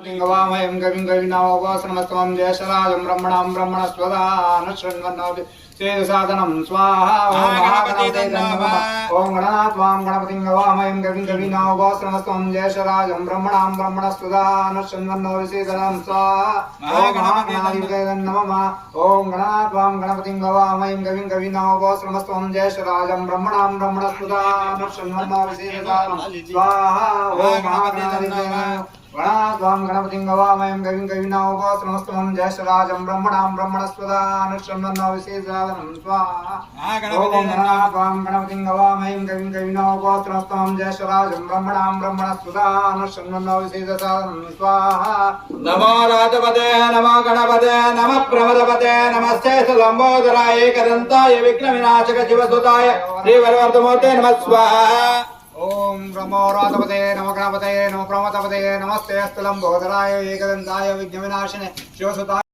वामयं कविं कविनावोपासनमस्तमं जयशराजं ब्रह्मणां ब्रह्मणस्वदानशृण्वन्नोति सेदसादनं स्वाहा ॐ महागणपते नमः ॐ गणनात्वां गणपतिं वामयं कविं कविनावोपासनमस्तमं जयशराजं ब्रह्मणां ब्रह्मणस्वदानशृण्वन्नोति सेदनं स्वाहा ॐ महागणाधिपते नमः ॐ गणनात्वां गणपतिं वामयं कविं कविनावोपासनमस्तमं जयशराजं ब्रह्मणां ब्रह्मणस्वदानशृण्वन्नोति सेदनं स्वाहा ॐ महागणाधिपते गणात्वां गणपतिं वामयं कविं कविनावोपासनमस्तमं जयशराजं ब्रह्मणां ब्रह्मणस्वदानशृण्वन्नोति स्वाहा ॐ गणात्वां गणपतिं वामयं कविं कविनावोपासनमस्तमं जयशराजं ब्रह्मणां ब्रह्मणस्वदानशृण्वन्नोति स्वाहा नमो राजपते नमो गणपते नमः प्रमदपते नमस्ते लंबोदराय एकदन्ताय विघ्नविनाशक शिवसुताय श्रीवरवर्धमूर्ते नमः स्वाहा ओम नमो राधपते नमो गणपते नमो प्रमदपते नमस्ते लंबोदराय एकदन्ताय विघ्नविनाशिने शिवसुताय